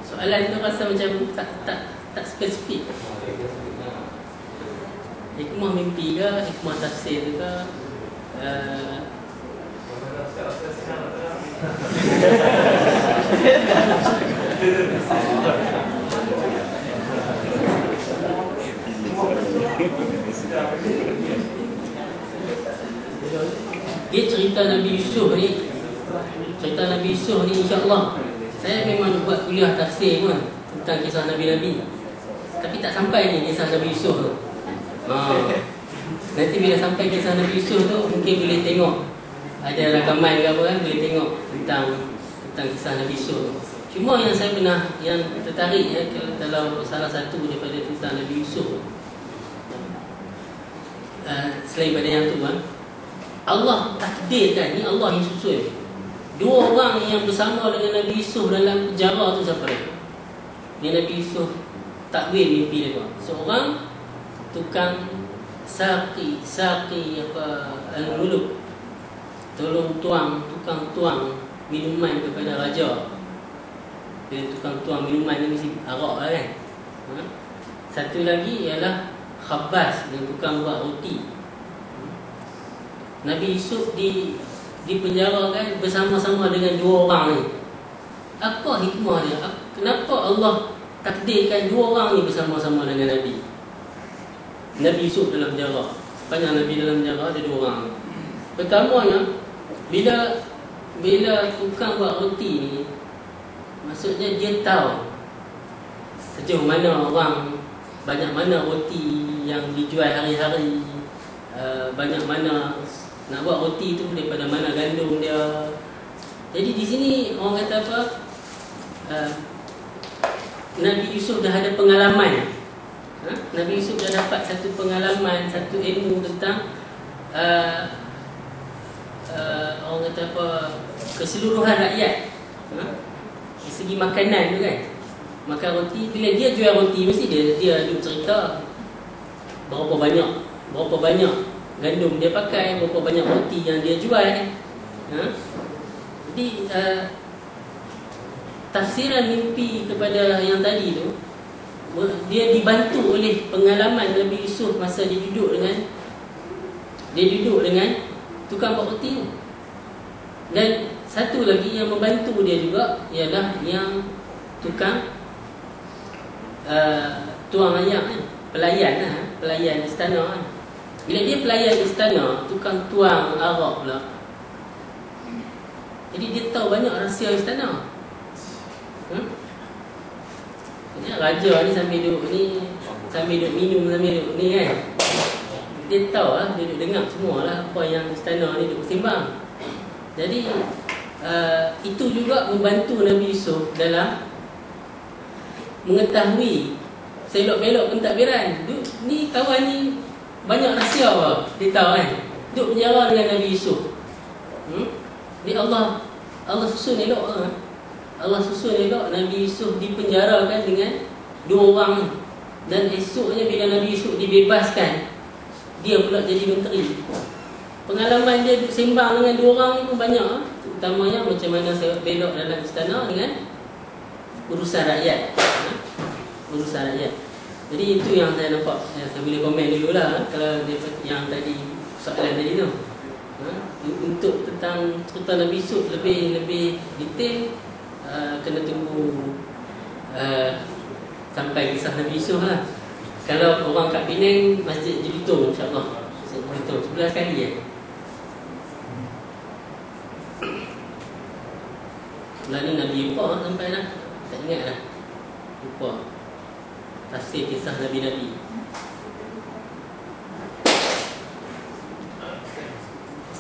Soalan tu rasa macam tak spesifik. Hikmah mimpi ke? Hikmah tafsir ke? Dia cerita Nabi Yusuf ni, insya-Allah saya memang buat kuliah tafsir pun tentang kisah Nabi-Nabi, tapi tak sampai ni kisah Nabi Yusuf tu. Nanti bila sampai kisah Nabi Yusuf tu mungkin boleh tengok, ada rakaman ke apa kan, boleh tengok tentang kisah Nabi Yusuf. Cuma yang saya pernah yang tertarik ya, kalau salah satu daripada tentang Nabi Yusuf, selain pada yang tu kan, Allah takdirkan, ni Allah yang susun. 2 orang yang bersama dengan Nabi Yusuf dalam penjara tu siapa dia? Ni Nabi Yusuf takwil mimpi dia. Seorang tukang saki al-muluk, tukang tuang minuman kepada raja. Bila tukang tuang minuman ni mesti arak lah kan. Satu lagi ialah khabbas, yang tukang buat roti. Nabi Yusuf dipenjarakan bersama-sama dengan 2 orang ni. Apa hikmah dia? Kenapa Allah takdirkan 2 orang ni bersama-sama dengan Nabi? Nabi Yusuf dalam penjara. Sepanjang Nabi dalam penjara ada 2 orang. Pertamanya, bila tukang buat roti ni, maksudnya dia tahu sejauh mana orang, banyak mana roti yang dijual hari-hari, banyak mana nak buat roti tu, daripada mana gandum dia. Jadi di sini orang kata apa, Nabi Yusuf dah ada pengalaman. Nabi Yusuf dah dapat satu pengalaman, satu ilmu tentang orang kata apa, keseluruhan rakyat. Dari segi makanan tu kan, makan roti. Bila dia jual roti, mesti dia duk cerita berapa banyak gandum dia pakai, berapa banyak roti yang dia jual. Jadi tafsiran mimpi kepada yang tadi tu, dia dibantu oleh pengalaman Nabi Yusuf masa dia duduk dengan tukang buat roti tu. Dan satu lagi yang membantu dia juga ialah yang tukang tuang ayam kan, pelayan lah, pelayan istana kan. Bila dia pelayan istana, tukang tuang Arab pula, jadi dia tahu banyak rahsia istana. Jadi raja ni sambil duduk ni, sambil duduk minum, sambil duduk ni kan, dia tahu lah, dia duduk dengar semua lah apa yang istana ni duduk sembang. Jadi itu juga membantu Nabi Yusuf dalam mengetahui selok-belok pentadbiran. Ni kawan ni banyak rahsia apa, dia tahu kan. Duduk penjara dengan Nabi Yusuf. Ni Allah susun elok lah. Allah susun elok Nabi Yusuf dipenjarakan dengan 2 orang ni. Dan esoknya bila Nabi Yusuf dibebaskan, dia pula jadi menteri. Pengalaman dia duduk sembang dengan 2 orang ni pun banyak lah. Terutamanya macam mana saya belok dalam istana dengan urusan rakyat. Urusan rakyat. Jadi itu yang saya nampak. Saya boleh komen dulu lah kalau yang tadi soalan tadi tu. Untuk tentang cerita Nabi Yusuf lebih detail, kena tunggu sampai kisah Nabi Yusuf lah. Kalau orang kat Penang, Masjid Jelutong, insyaAllah Masjid Jelutong, 11 kali ya. Sebelah ni Nabi lupa sampai dah, tak ingat dah, lupa tafsir kisah Nabi-Nabi.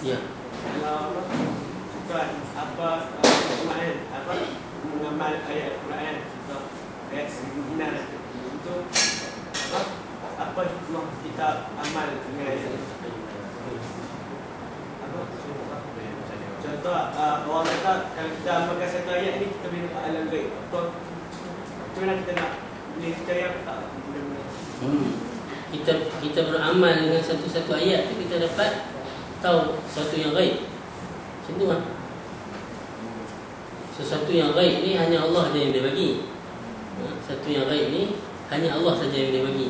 Ya. Kalau bukan apa Quran, apa mengamal ayat Quran atau ayat sembilan itu apa hikmah kita amal dengan ayat itu? Apa? Contoh orang kata kalau kita amalkan satu ayat ni kita boleh dapat alam ghaib. Apa? Macam mana kita nak boleh percaya atau tak? Kita beramal dengan satu-satu ayat tu kita dapat tahu sesuatu yang gaib. Macam tu kan. Sesuatu yang gaib ni hanya Allah saja yang boleh bagi. Sesuatu yang gaib ni hanya Allah saja yang boleh bagi.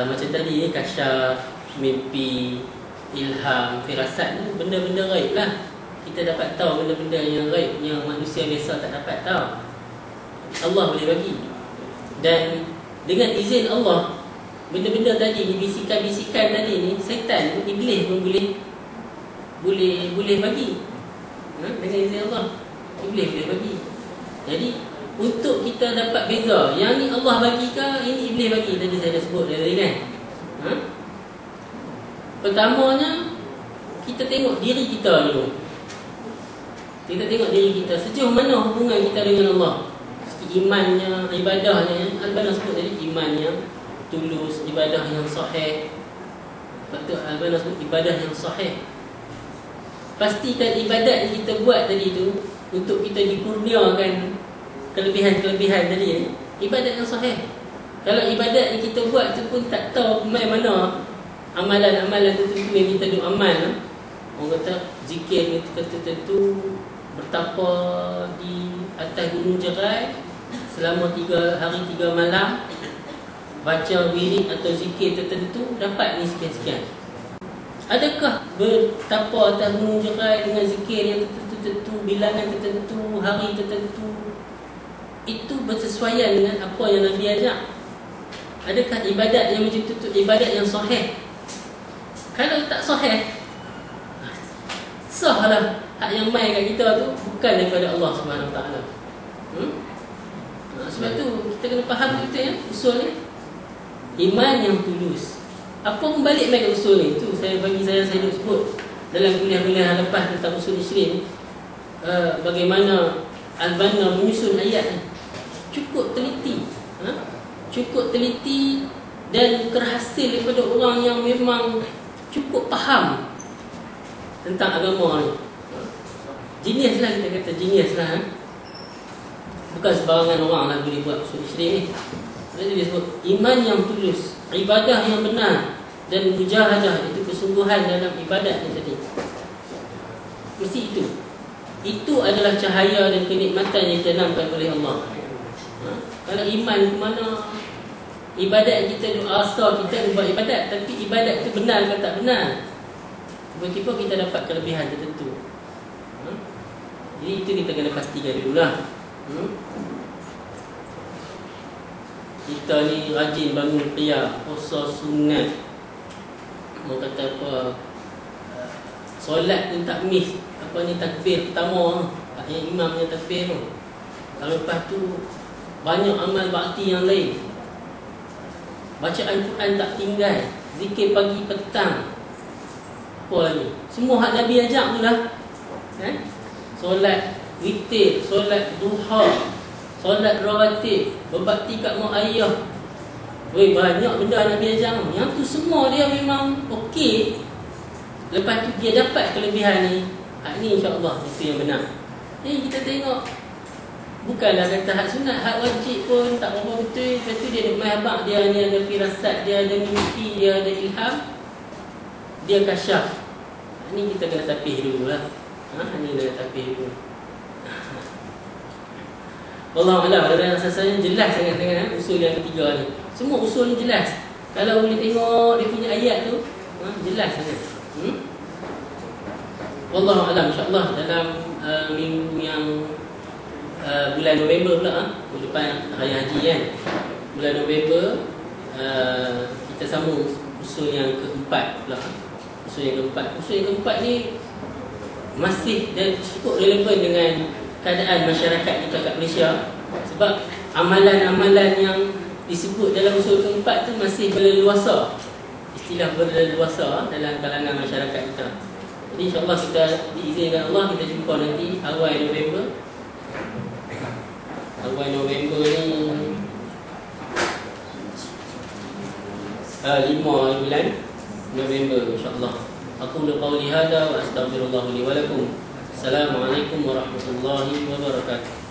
Macam tadi kasyaf, mimpi, ilham, firasat ni benda-benda gaib lah. Kita dapat tahu benda-benda yang gaib yang manusia biasa tak dapat tahu. Allah boleh bagi. Dan dengan izin Allah, benda-benda tadi ni, bisikan-bisikan tadi ni, syaitan, iblis pun boleh bagi. Dengan izin Allah, iblis boleh bagi. Jadi untuk kita dapat beza, yang ni Allah bagi ke, ini iblis bagi, tadi saya dah sebut tadi kan. Pertamanya kita tengok diri kita dulu. Kita tengok diri kita, sejauh mana hubungan kita dengan Allah. Imannya, ibadahnya, Al-Bana sebut tadi, imannya tulus, ibadah yang sahih. Sebab tu Al-Bana sebut ibadah yang sahih. Pastikan ibadat yang kita buat tadi tu untuk kita dikurniakan kelebihan-kelebihan tadi, ibadat yang sahih. Kalau ibadat yang kita buat tu pun tak tahu mana amalan-amalan tertentu yang kita duk amal. Orang kata zikir tertentu, bertapa di atas gunung Jerai selama 3 hari 3 malam, baca wirid atau zikir tertentu, dapat ni sekian-sekian. Adakah bertapa atas gunung Jerai dengan zikir yang tertentu, bilangan tertentu, hari tertentu, itu bersesuaian dengan apa yang Nabi ajak? Adakah ibadat yang macam tu ibadat yang sahih? Kalau tak sahih, sahlah hak yang main kat kita tu bukan daripada Allah Subhanahu Wa Taala. Sebab tu kita kena faham kita ya, usul ni. Iman yang tulus. Apa membalik mai ke usul ni? Itu saya duk sebut dalam kuliah-kuliah lepas tentang usul Islam ni. Bagaimana Al-Banna menyusun ayat ni. Cukup teliti. Cukup teliti dan berhasil daripada orang yang memang cukup faham tentang agama ni. Genius lah, kita kata genius lah. Bukan sebarangan orang lah boleh buat usul Islam ni. Jadi dia sebut iman yang tulus, ibadah yang benar, dan mujahadah, itu kesungguhan dalam ibadat ni tadi. Mesti itu. Itu adalah cahaya dan kenikmatan yang ditanamkan oleh Allah. Kalau iman ke mana, ibadat kita duk rasa kita buat ibadat, tapi ibadat tu benar ke tak benar, tiba-tiba kita dapat kelebihan tertentu. Jadi itu kita kena pastikan dulu lah. kita ni rajin bangun qiyam, puasa sunat, mau kata apa, solat pun tak miss apa ni takbir pertama, yang imam punya takbir tu. Lepas tu banyak amal bakti yang lain. Bacaan Quran tak tinggal, zikir pagi petang. Apa lagi? Semua hak Nabi ajak tu lah. Solat witir, solat duha, solat rawatib, berbakti kat mak ayah. Weh, banyak benda Nabi ajak. Yang tu semua dia memang okey. Lepas tu dia dapat kelebihan ni. Hak ni insya-Allah itu yang benar. Kita tengok, bukanlah kata hak sunat, hak wajib pun tak berapa betul. Lepas tu dia ada mahabak, dia ni ada firasat, dia ada mimpi, dia ada ilham, dia kasyaf. Ni kita kena tapih dulu lah. Ni kena tapih dulu. Wallahualam, dalam asasnya jelas sangat-sangat usul yang ketiga ni. Semua usul ni jelas. Kalau boleh tengok dia punya ayat tu, jelas sangat. Wallahualam, insya-Allah dalam minggu yang bulan November pula, minggu depan Raya Haji kan. Bulan November kita sambung usul yang keempat pula. Usul yang keempat ni masih dan cukup relevan dengan keadaan masyarakat kita kat Malaysia. Sebab amalan-amalan yang disebut dalam usul keempat tu masih berleluasa. Istilah berleluasa dalam kalangan masyarakat kita. Jadi insya-Allah kita diizinkan Allah, kita jumpa nanti awal November. Awal November ni 5 bulan November insya-Allah. Aku qauli hada wa astaghfirullah li wa lakum. Assalamualaikum warahmatullahi wabarakatuh.